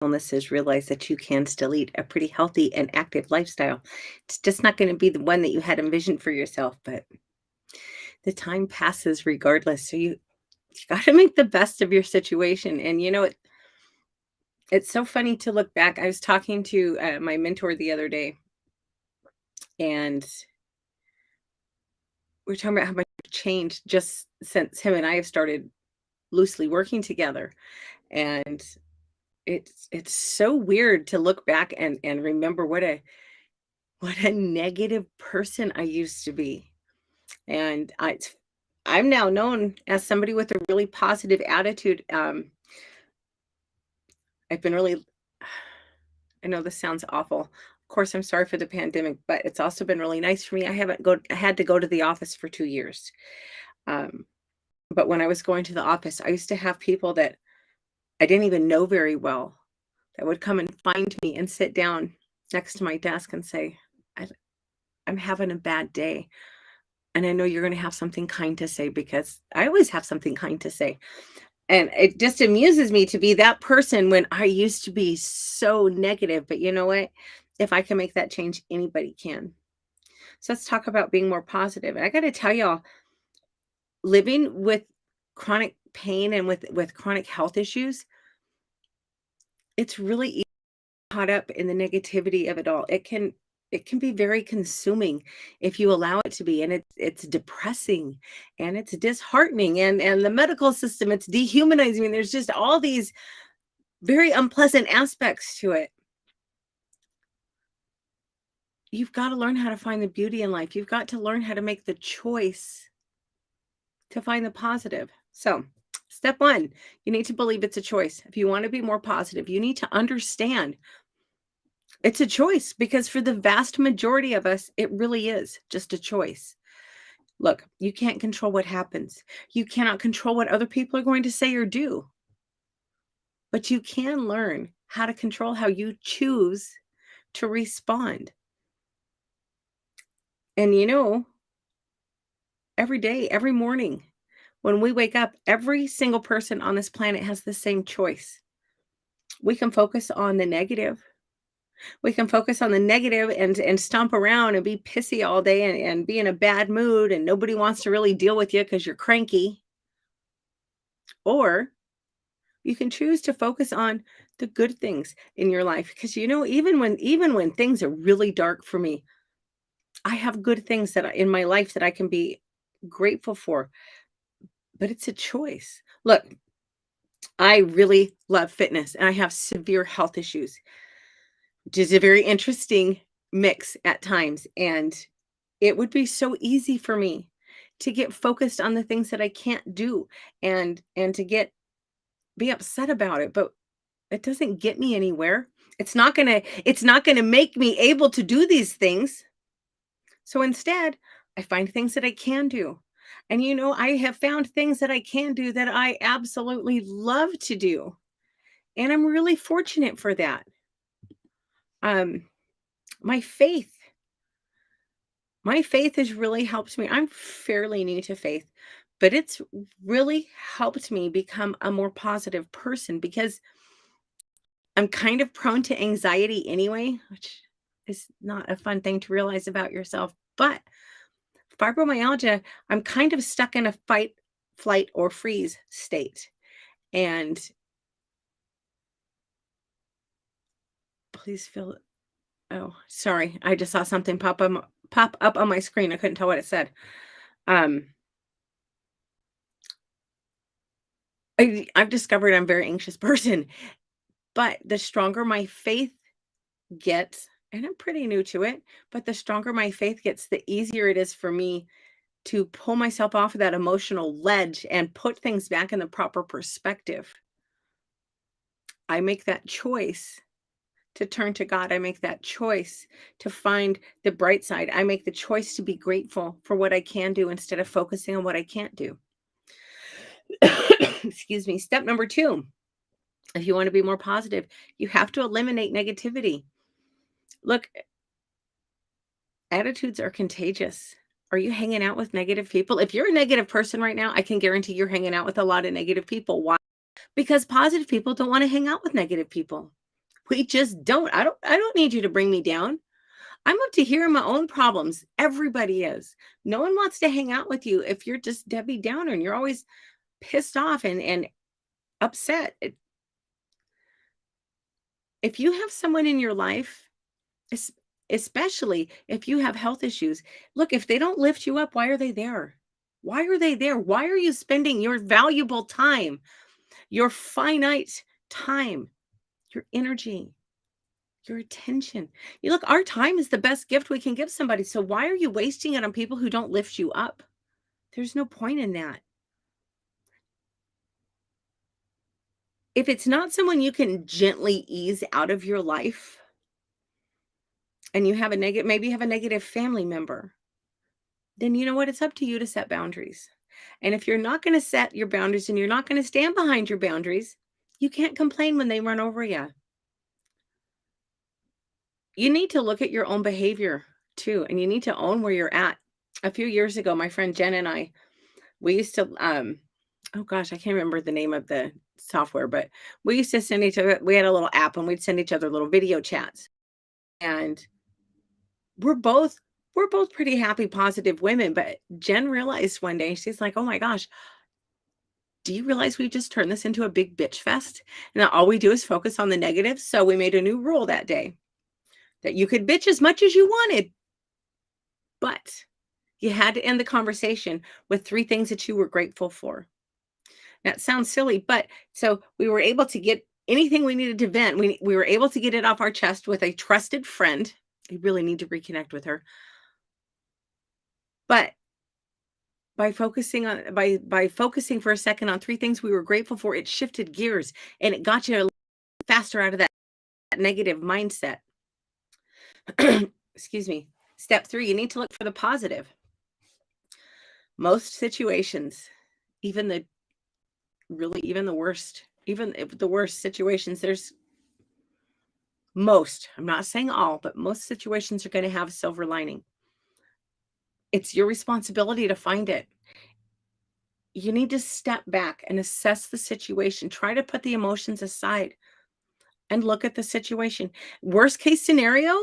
illnesses, realize that you can still lead a pretty healthy and active lifestyle. It's just not going to be the one that you had envisioned for yourself, but the time passes regardless. So you got to make the best of your situation. And it's so funny to look back. I was talking to my mentor the other day, and we are talking about how much changed just since him and I have started loosely working together. And it's so weird to look back and remember what a negative person I used to be. And I'm now known as somebody with a really positive attitude. I've been really I know this sounds awful. Of course, I'm sorry for the pandemic, but it's also been really nice for me. I had to go to the office for 2 years. Um, but when I was going to the office, I used to have people that I didn't even know very well that would come and find me and sit down next to my desk and say, "I I'm having a bad day. And I know you're gonna have something kind to say," because I always have something kind to say. And it just amuses me to be that person when I used to be so negative. But you know what? If I can make that change, anybody can. So let's talk about being more positive. I got to tell y'all, living with chronic pain and with chronic health issues, it's really easy to get caught up in the negativity of it all. It can be very consuming if you allow it to be, and it's depressing and it's disheartening, and the medical system, it's dehumanizing. And there's just all these very unpleasant aspects to it. You've got to learn how to find the beauty in life. You've got to learn how to make the choice to find the positive. So, step one, you need to believe it's a choice. If you want to be more positive, you need to understand it's a choice, because for the vast majority of us, it really is just a choice. Look, you can't control what happens. You cannot control what other people are going to say or do, but you can learn how to control how you choose to respond. And every day, every morning, when we wake up, every single person on this planet has the same choice. We can focus on the negative. We can focus on the negative and stomp around and be pissy all day and be in a bad mood, and nobody wants to really deal with you because you're cranky. Or you can choose to focus on the good things in your life, because even when things are really dark for me, I have good things in my life that I can be grateful for. But it's a choice. Look, I really love fitness and I have severe health issues, which is a very interesting mix at times. And it would be so easy for me to get focused on the things that I can't do, and to be upset about it, but it doesn't get me anywhere. It's not going to make me able to do these things. So instead, I find things that I can do. And I have found things that I can do that I absolutely love to do. And I'm really fortunate for that. Um my faith, my faith has really helped me. I'm fairly new to faith, but it's really helped me become a more positive person, because I'm kind of prone to anxiety anyway, which is not a fun thing to realize about yourself. But fibromyalgia, I'm kind of stuck in a fight, flight, or freeze state. And please feel, oh, sorry. I just saw something pop up on my screen. I couldn't tell what it said. Um, I've discovered I'm a very anxious person, but the stronger my faith gets, and I'm pretty new to it, but the stronger my faith gets, the easier it is for me to pull myself off of that emotional ledge and put things back in the proper perspective. I make that choice to turn to God. I make that choice to find the bright side. I make the choice to be grateful for what I can do instead of focusing on what I can't do. Excuse me. Step number two, if you want to be more positive, you have to eliminate negativity. Look, attitudes are contagious. Are you hanging out with negative people? If you're a negative person right now, I can guarantee you're hanging out with a lot of negative people. Why? Because positive people don't want to hang out with negative people. We just don't. I don't need you to bring me down. I'm up to here in my own problems. Everybody is. No one wants to hang out with you if you're just Debbie Downer and you're always pissed off and upset. If you have someone in your life, es- especially if you have health issues, look, if they don't lift you up, why are they there? Why are they there? Why are you spending your valuable time, your finite time, your energy, your attention? You look, our time is the best gift we can give somebody. So why are you wasting it on people who don't lift you up? There's no point in that. If it's not someone you can gently ease out of your life and you have a negative, maybe you have a negative family member, then you know what? It's up to you to set boundaries. And if you're not going to set your boundaries and you're not going to stand behind your boundaries, you can't complain when they run over you. You need to look at your own behavior too, and you need to own where you're at. A few years ago, my friend Jen and I, we used to, oh gosh, I can't remember the name of the software, but we used to send each other, we had a little app and we'd send each other little video chats. And we're both we're both pretty happy, positive women. But Jen realized one day, she's like, oh my gosh, do you realize we just turned this into a big bitch fest? And all we do is focus on the negatives. So we made a new rule that day that you could bitch as much as you wanted, but you had to end the conversation with three things that you were grateful for. That sounds silly, but so we were able to get anything we needed to vent. We were able to get it off our chest with a trusted friend. I really need to reconnect with her. But by focusing for a second on three things we were grateful for, it shifted gears and it got you a little faster out of that negative mindset. Excuse me. Step three, you need to look for the positive. Most situations, even the even the worst, even if the worst situations, there's most, I'm not saying all, but most situations are going to have a silver lining. It's your responsibility to find it. You need to step back and assess the situation. Try to put the emotions aside and look at the situation. Worst case scenario,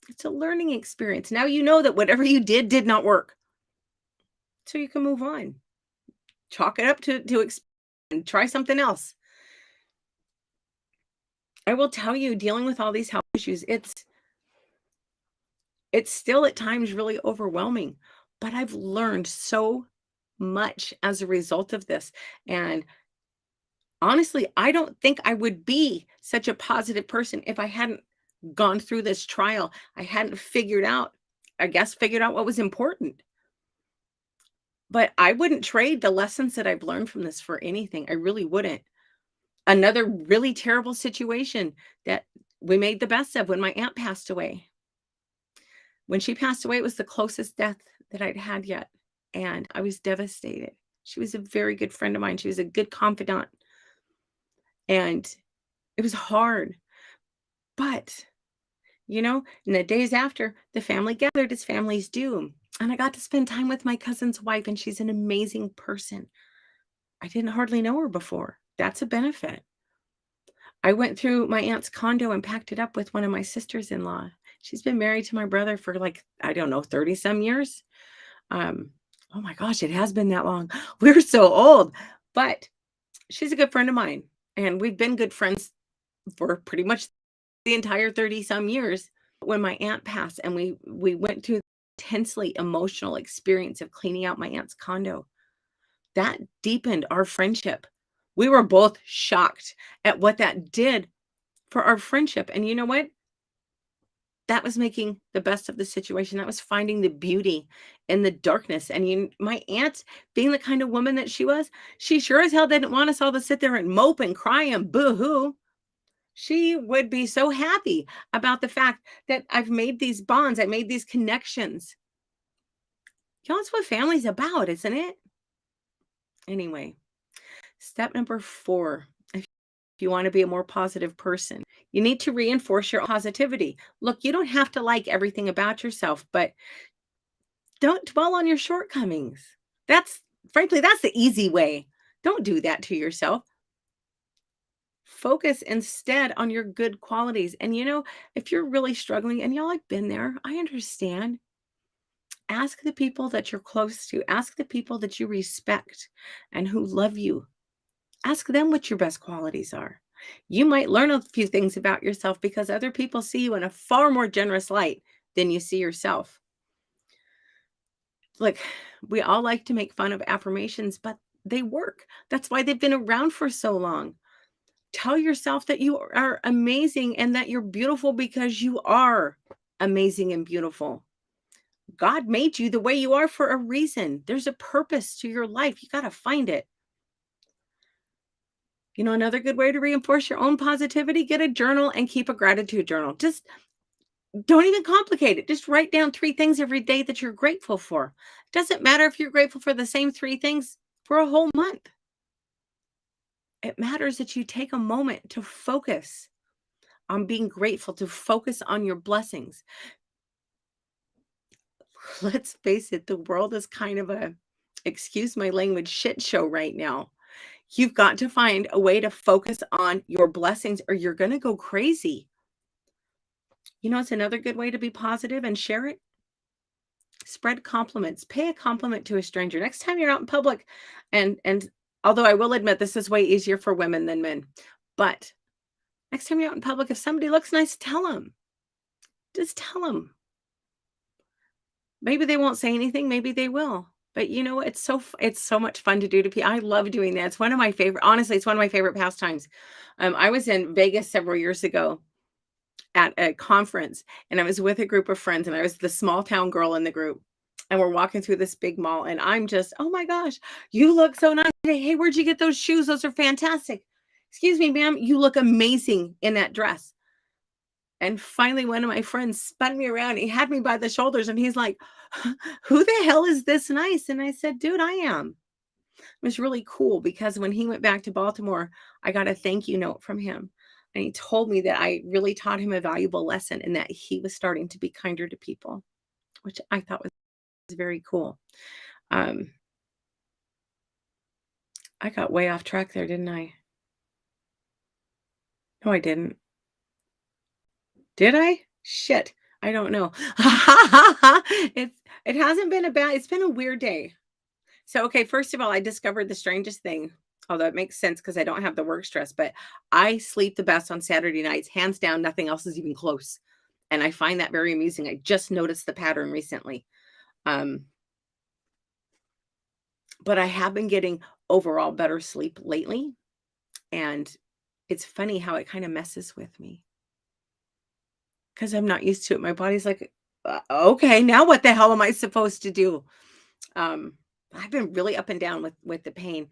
it's a learning experience. Now you know that whatever you did not work. So you can move on. Chalk it up to and try something else. I will tell you, dealing with all these health issues, it's still at times really overwhelming, but I've learned so much as a result of this. And honestly, I don't think I would be such a positive person if I hadn't gone through this trial. I hadn't figured out what was important. But I wouldn't trade the lessons that I've learned from this for anything. I really wouldn't. Another really terrible situation that we made the best of when my aunt passed away. When she passed away, it was the closest death that I'd had yet, and I was devastated. She was a very good friend of mine. She was a good confidant, and it was hard. But, in the days after, the family gathered as families do, and I got to spend time with my cousin's wife, and she's an amazing person. I didn't hardly know her before. That's a benefit. I went through my aunt's condo and packed it up with one of my sisters-in-law. She's been married to my brother for, like, I don't know, 30 some years. Um, oh my gosh, it has been that long. We're so old, but she's a good friend of mine, and we've been good friends for pretty much the entire 30 some years. When my aunt passed and we went through the intensely emotional experience of cleaning out my aunt's condo, that deepened our friendship. We were both shocked at what that did for our friendship. And you know what? That was making the best of the situation. That was finding the beauty in the darkness. And my aunt, being the kind of woman that she sure as hell didn't want us all to sit there and mope and cry and boo-hoo. She would be so happy about the fact that I've made these bonds, I made these connections. Y'all, that's what family's about, isn't it? Anyway, step number 4, if you want to be a more positive person, you need to reinforce your positivity. Look, you don't have to like everything about yourself, but don't dwell on your shortcomings. That's frankly, that's the easy way. Don't do that to yourself. Focus instead on your good qualities. And if you're really struggling, and y'all, I've been there, I understand. Ask the people that you're close to, ask the people that you respect and who love you. Ask them what your best qualities are. You might learn a few things about yourself because other people see you in a far more generous light than you see yourself. Like, we all like to make fun of affirmations, but they work. That's why they've been around for so long. Tell yourself that you are amazing and that you're beautiful because you are amazing and beautiful. God made you the way you are for a reason. There's a purpose to your life. You got to find it. Another good way to reinforce your own positivity, get a journal and keep a gratitude journal. Just don't even complicate it. Just write down 3 things every day that you're grateful for. Doesn't matter if you're grateful for the same 3 things for a whole month. It matters that you take a moment to focus on being grateful, to focus on your blessings. Let's face it, the world is kind of a, excuse my language, shit show right now. You've got to find a way to focus on your blessings or you're going to go crazy. It's another good way to be positive and share it. Spread compliments. Pay a compliment to a stranger. Next time you're out in public, and although I will admit this is way easier for women than men, but next time you're out in public, if somebody looks nice, tell them. Just tell them. Maybe they won't say anything, maybe they will. But it's so much fun to do to people. I love doing that. It's one of my favorite, honestly, it's one of my favorite pastimes. I was in Vegas several years ago at a conference, and I was with a group of friends, and I was the small town girl in the group. And we're walking through this big mall, and I'm just, oh my gosh, you look so nice. Hey, where'd you get those shoes? Those are fantastic. Excuse me, ma'am, you look amazing in that dress. And finally, one of my friends spun me around. He had me by the shoulders and he's like, who the hell is this nice? And I said, dude, I am. It was really cool because when he went back to Baltimore, I got a thank you note from him. And he told me that I really taught him a valuable lesson and that he was starting to be kinder to people, which I thought was very cool. I got way off track there, didn't I? No, I didn't. Did I? Shit. I don't know. It hasn't been it's been a weird day. So, okay, first of all, I discovered the strangest thing, although it makes sense because I don't have the work stress, but I sleep the best on Saturday nights. Hands down, nothing else is even close. And I find that very amusing. I just noticed the pattern recently. Um, but I have been getting overall better sleep lately. And it's funny how it kind of messes with me because I'm not used to it. My body's like, okay, now what the hell am I supposed to do?" Um, I've been really up and down with the pain.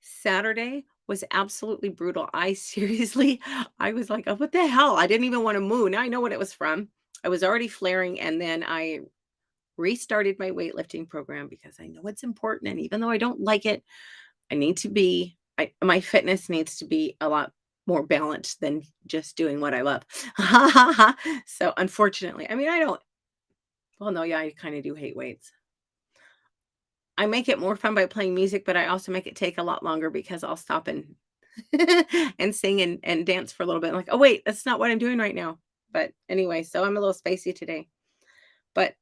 Saturday was absolutely brutal. I seriously, I was like, "Oh, what the hell?" I didn't even want to move. Now I know what it was from. I was already flaring, and then I restarted my weightlifting program because I know it's important. And even though I don't like it, I need to be. My fitness needs to be a lot more balanced than just doing what I love. So unfortunately, I mean, I don't. Well, no, yeah, I kind of do hate weights. I make it more fun by playing music, but I also make it take a lot longer because I'll stop and and sing and dance for a little bit. Like, oh wait, that's not what I'm doing right now. But anyway, so I'm a little spacey today. But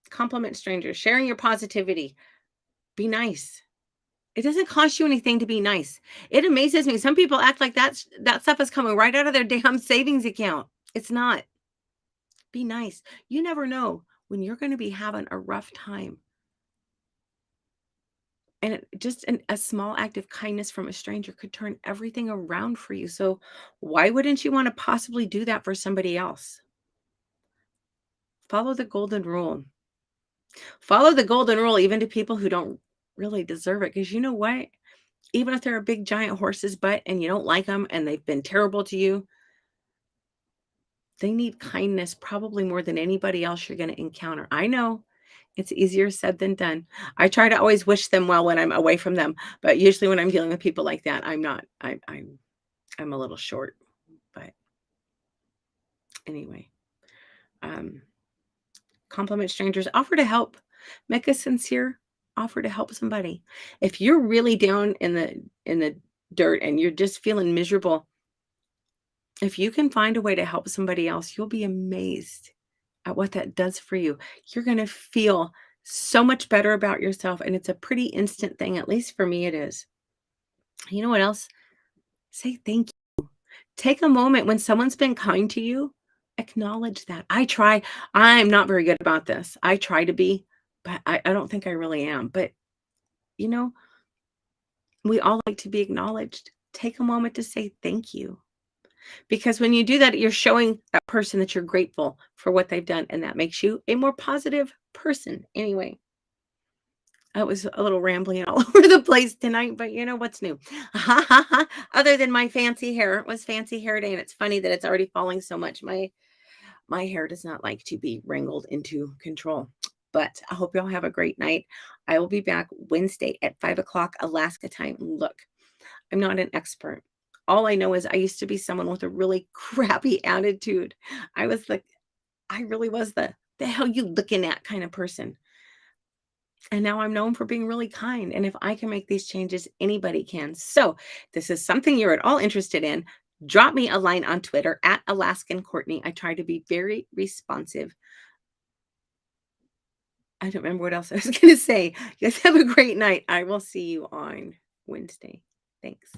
compliment strangers, sharing your positivity. Be nice. It doesn't cost you anything to be nice. It amazes me. Some people act like that stuff is coming right out of their damn savings account. It's not. Be nice. You never know when you're going to be having a rough time. And just a small act of kindness from a stranger could turn everything around for you. So, why wouldn't you want to possibly do that for somebody else? Follow the golden rule. Follow the golden rule even to people who don't really deserve it. Because you know what? Even if they're a big giant horse's butt and you don't like them and they've been terrible to you, they need kindness probably more than anybody else you're going to encounter. I know it's easier said than done. I try to always wish them well when I'm away from them, but usually when I'm dealing with people like that, I'm not. I'm a little short. But anyway, um, compliment strangers. Offer to help. Make a sincere offer to help somebody. If you're really down in the dirt and you're just feeling miserable, If you can find a way to help somebody else, you'll be amazed at what that does for you. You're going to feel so much better about yourself. And it's a pretty instant thing. At least for me, it is. You know what else? Say thank you. Take a moment when someone's been kind to you, acknowledge that. I'm not very good about this. I try to be, but I don't think I really am. But, you know, we all like to be acknowledged. Take a moment to say thank you. Because when you do that, you're showing that person that you're grateful for what they've done, and that makes you a more positive person. Anyway, I was a little rambling all over the place tonight, but you know what's new? Other than my fancy hair, it was fancy hair day, and it's funny that it's already falling so much. My hair does not like to be wrangled into control. But I hope y'all have a great night. I will be back Wednesday at 5 o'clock Alaska time. Look, I'm not an expert. All I know is I used to be someone with a really crappy attitude. I was like, I really was the hell you looking at kind of person. And now I'm known for being really kind. And if I can make these changes, anybody can. So, this is something you're at all interested in. Drop me a line on Twitter at Alaskan Courtney. I try to be very responsive. I don't remember what else I was going to say. You guys have a great night. I will see you on Wednesday. Thanks.